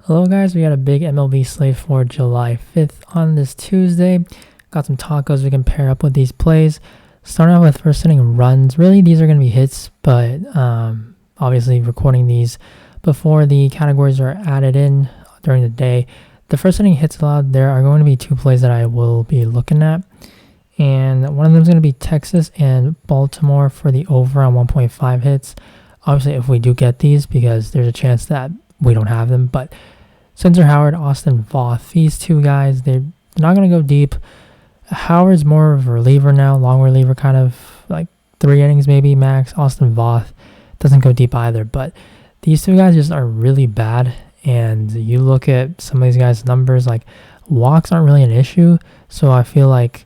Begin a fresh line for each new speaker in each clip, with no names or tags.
Hello guys, we got a big MLB slate for July 5th on this Tuesday. Got some tacos we can pair up with these plays. Starting off with first inning runs. Really, these are going to be hits, but obviously recording these before the categories are added in during the day. The first inning hits allowed, there are going to be two plays that I will be looking at. And one of them is going to be Texas and Baltimore for the over on 1.5 hits. Obviously, if we do get these, because there's a chance that we don't have them, but Spencer Howard, Austin Voth, these two guys, they're not going to go deep. Howard's more of a reliever now, long reliever, kind of like 3 innings maybe max. Austin Voth doesn't go deep either, but these two guys just are really bad. And you look at some of these guys' numbers, like walks aren't really an issue. So I feel like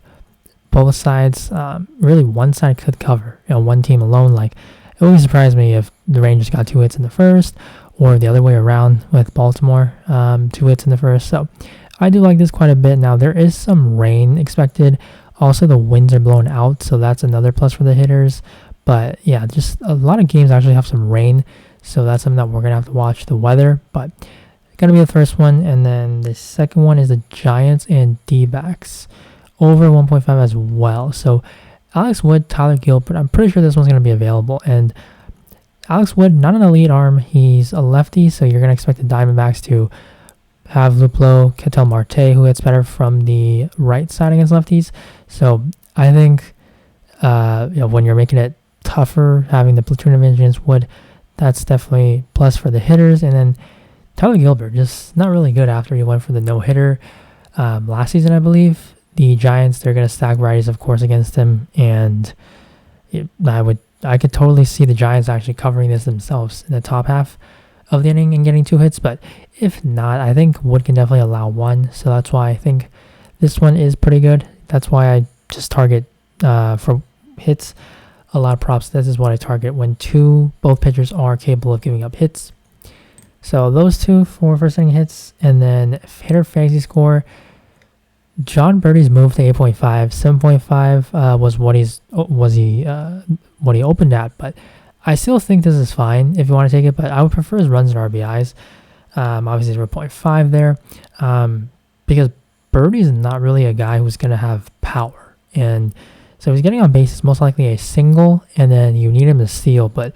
both sides, really one side could cover, one team alone. Like it wouldn't surprise me if the Rangers got 2 hits in the first, or the other way around with Baltimore, 2 hits in the first. So I do like this quite a bit. Now, there is some rain expected. Also, the winds are blowing out, so that's another plus for the hitters. But yeah, just a lot of games actually have some rain, so that's something that we're going to have to watch the weather. But going to be the first one, and then the second one is the Giants and D-backs. Over 1.5 as well. So Alex Wood, Tyler Gilbert, I'm pretty sure this one's going to be available. And Alex Wood, not an elite arm. He's a lefty, so you're going to expect the Diamondbacks to have Luplow, Ketel Marte, who hits better from the right side against lefties. So I think when you're making it tougher, having the platoon advantage against Wood, that's definitely plus for the hitters. And then Tyler Gilbert, just not really good after he went for the no-hitter last season, I believe. The Giants, they're going to stack righties, of course, against him, and I could totally see the Giants actually covering this themselves in the top half of the inning and getting 2 hits. But if not, I think Wood can definitely allow 1. So that's why I think this one is pretty good. That's why I just target for hits. A lot of props. This is what I target when both pitchers are capable of giving up hits. So those two for first inning hits, and then hitter fantasy score. John Birdie's moved to 8.5. 7.5 was what he opened at, but I still think this is fine if you want to take it, but I would prefer his runs and RBIs. Obviously 0.5 there, because Birdie's not really a guy who's going to have power, and so if he's getting on base, it's most likely a single, and then you need him to steal. But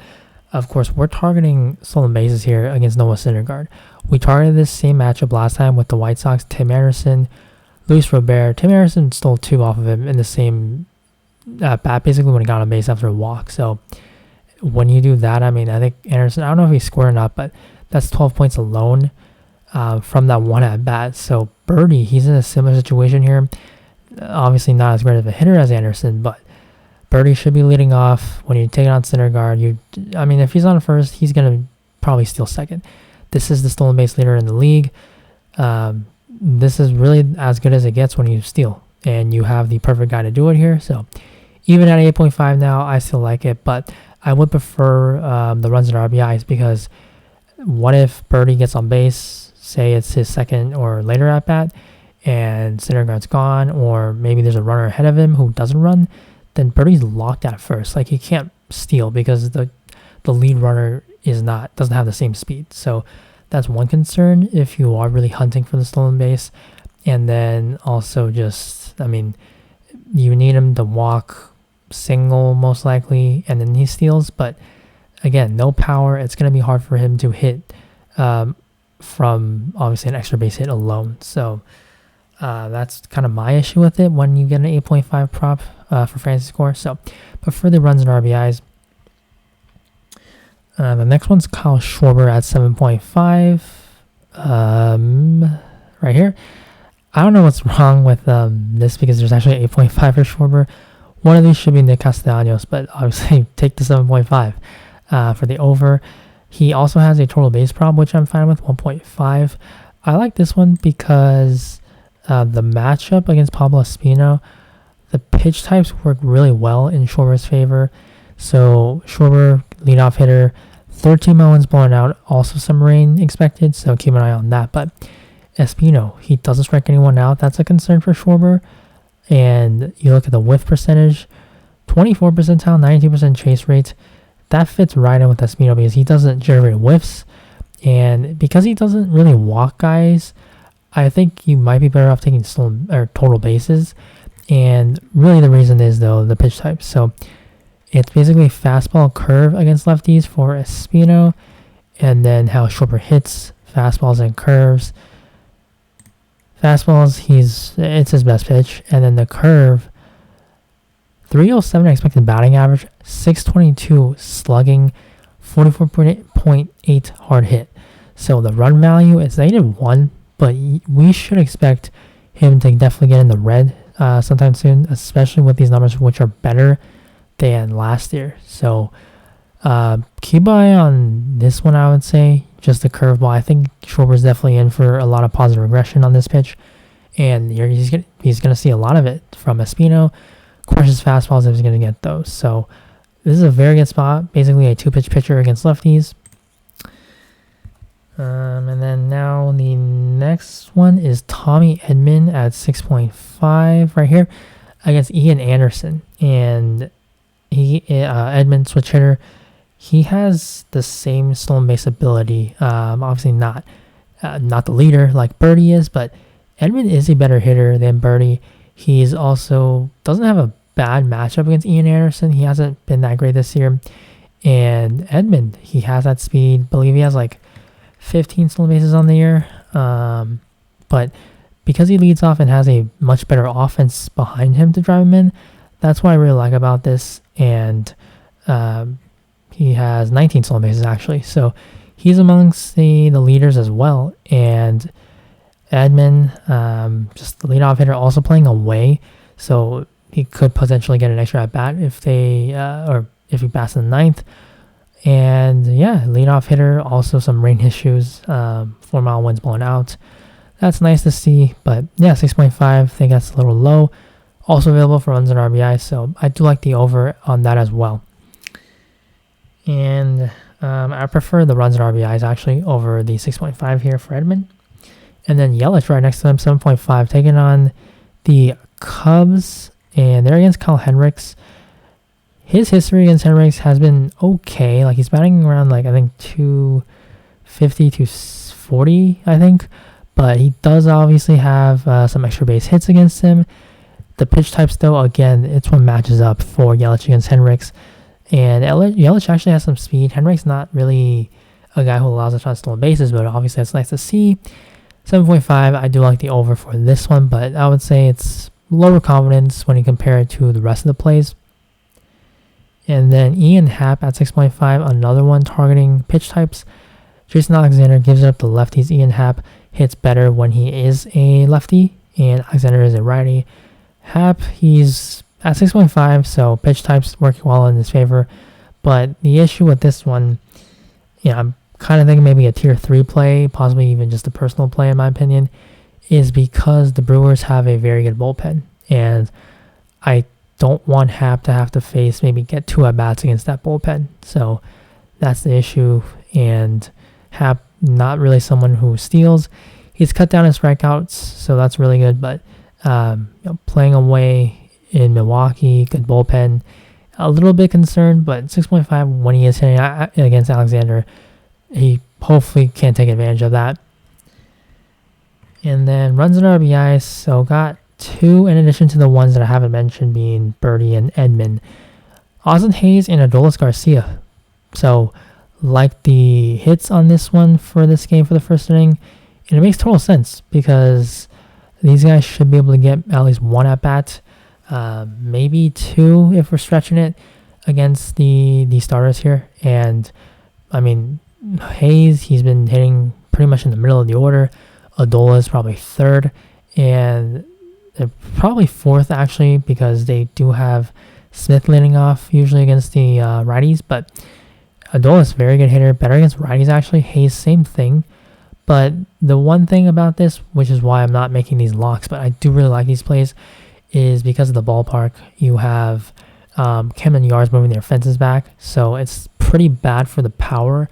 of course, we're targeting stolen bases here against Noah Syndergaard. We targeted this same matchup last time with the White Sox. Tim Anderson, Luis Robert. Tim Anderson stole 2 off of him in the same bat, basically, when he got on base after a walk. So when you do that, I mean, I think Anderson, I don't know if he scored or not, but that's 12 points alone from that one at bat. So Birdie, he's in a similar situation here. Obviously not as great of a hitter as Anderson, but Birdie should be leading off. When you take it on Syndergaard, if he's on first, he's going to probably steal second. This is the stolen base leader in the league. This is really as good as it gets when you steal, and you have the perfect guy to do it here. So even at 8.5 now, I still like it, but I would prefer the runs and RBIs, because what if Birdie gets on base, say it's his second or later at bat, and Syndergaard's gone, or maybe there's a runner ahead of him who doesn't run, then Birdie's locked at first. Like, he can't steal because the lead runner doesn't have the same speed. So that's one concern if you are really hunting for the stolen base. And then also you need him to walk single most likely, and then he steals. But again, no power. It's going to be hard for him to hit from obviously an extra base hit alone. So that's kind of my issue with it when you get an 8.5 prop for fantasy score. So prefer the runs and RBIs. The next one's Kyle Schwarber at 7.5. Right here. I don't know what's wrong with this, because there's actually 8.5 for Schwarber. One of these should be Nick Castellanos, but obviously take the 7.5 for the over. He also has a total base prop, which I'm fine with, 1.5. I like this one because the matchup against Pablo Espino, the pitch types work really well in Schwarber's favor. So Schwarber, leadoff hitter, 13 winds blowing out, also some rain expected, so keep an eye on that. But Espino, he doesn't strike anyone out. That's a concern for Schwarber. And you look at the whiff percentage, 24 percentile, 92% chase rate. That fits right in with Espino, because he doesn't generate whiffs, And because he doesn't really walk guys, I think you might be better off taking stolen or total bases. And really the reason is, though, the pitch type. So it's basically fastball curve against lefties for Espino, and then how Schwarber hits fastballs and curves. Fastballs, it's his best pitch, and then the curve, 307 expected batting average, 622 slugging, 44.8 hard hit. So the run value is -1, but we should expect him to definitely get in the red sometime soon, especially with these numbers, which are better than last year. So keep an eye on this one, I would say. Just the curveball. I think Schwarber's definitely in for a lot of positive regression on this pitch, and he's gonna see a lot of it from Espino. Of course, his fastballs, if he's gonna get those. So this is a very good spot. Basically, a 2-pitch pitcher against lefties. And then now the next one is Tommy Edman at 6.5 right here against Ian Anderson, and Edman, switch hitter. He has the same stolen base ability. Obviously not the leader like Birdie is, but Edman is a better hitter than Birdie. He's also doesn't have a bad matchup against Ian Anderson. He hasn't been that great this year. And Edman, he has that speed. I believe he has like 15 stolen bases on the year. But because he leads off and has a much better offense behind him to drive him in, that's what I really like about this. And he has 19 stolen bases actually, so he's amongst the leaders as well. And Edman, just the leadoff hitter, also playing away, so he could potentially get an extra at bat if he bats in the ninth. And yeah, leadoff hitter, also some rain issues, 4-mile winds blowing out. That's nice to see, but yeah, 6.5, I think that's a little low. Also available for runs and RBI, so I do like the over on that as well. And I prefer the runs and RBIs actually over the 6.5 here for Edman. And then Yelich right next to him, 7.5, taking on the Cubs, and they're against Kyle Hendricks. His history against Hendricks has been okay. Like, he's batting around, like, I think 250 to 40, I think. But he does obviously have some extra base hits against him. The pitch types, though, again, it's what matches up for Yelich against Hendricks. And Yelich actually has some speed. Hendricks not really a guy who allows a ton of stolen bases, but obviously that's nice to see. 7.5, I do like the over for this one, but I would say it's lower confidence when you compare it to the rest of the plays. And then Ian Happ at 6.5, another one targeting pitch types. Jason Alexander gives it up to lefties. Ian Happ hits better when he is a lefty, and Alexander is a righty. Happ, he's at 6.5, so pitch types working well in his favor. But the issue with this one, I'm kind of thinking maybe a tier 3 play, possibly even just a personal play in my opinion, is because the Brewers have a very good bullpen. And I don't want Happ to have to get 2 at-bats against that bullpen. So that's the issue. And Happ, not really someone who steals. He's cut down his strikeouts, so that's really good. But playing away in Milwaukee, good bullpen, a little bit concerned, but 6.5 when he is hitting against Alexander, he hopefully can take advantage of that. And then runs and RBIs, so got 2 in addition to the ones that I haven't mentioned, being Birdie and Edman. Austin Hayes and Adolis Garcia. So like the hits on this one for this game for the first inning, and it makes total sense because these guys should be able to get at least 1 at bat, maybe 2 if we're stretching it against the starters here. And I mean, Hayes, he's been hitting pretty much in the middle of the order. Adolis probably 3rd, and they're probably 4th actually, because they do have Smith leading off usually against the righties. But Adolis, very good hitter, better against righties actually. Hayes, same thing. But the one thing about this, which is why I'm not making these locks, but I do really like these plays, is because of the ballpark. You have Cam and Yards moving their fences back, so it's pretty bad for the power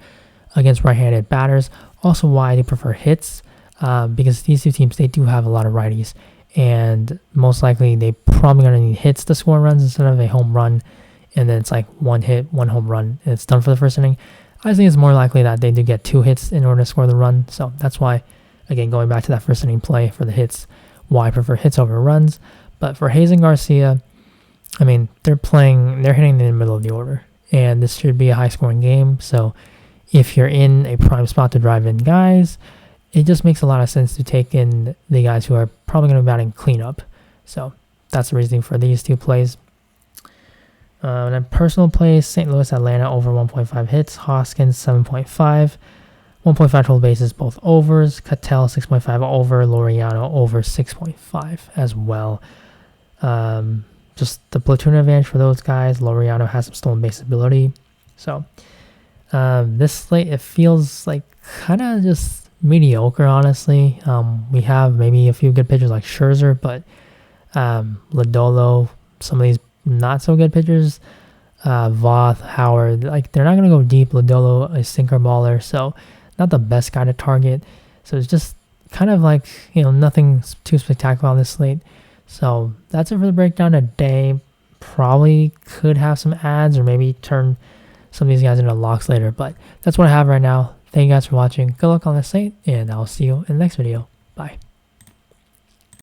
against right-handed batters. Also why they prefer hits, because these 2 teams, they do have a lot of righties, and most likely they probably going to need hits to score runs instead of a home run, and then it's like 1 hit, 1 home run, and it's done for the first inning. I think it's more likely that they do get 2 hits in order to score the run. So that's why, again, going back to that first inning play for the hits, why I prefer hits over runs. But for Hayes and Garcia, I mean, they're hitting in the middle of the order, and this should be a high-scoring game. So if you're in a prime spot to drive in guys, it just makes a lot of sense to take in the guys who are probably going to be batting cleanup. So that's the reasoning for these 2 plays. And then personal plays, St. Louis, Atlanta over 1.5 hits, Hoskins 7.5, 1.5 total bases, both overs, Cattell 6.5 over, Laureano over 6.5 as well. Just the platoon advantage for those guys. Laureano has some stolen base ability. So this slate, it feels like kind of just mediocre, honestly. We have maybe a few good pitchers like Scherzer, but Lodolo, some of these not so good pitchers, Voth, Howard, like they're not going to go deep. Lodolo, a sinker baller, so not the best guy to target. So it's just kind of like, nothing too spectacular on this slate. So that's it for the breakdown today. Probably could have some ads or maybe turn some of these guys into locks later, but that's what I have right now. Thank you guys for watching. Good luck on this slate, and I'll see you in the next video. Bye.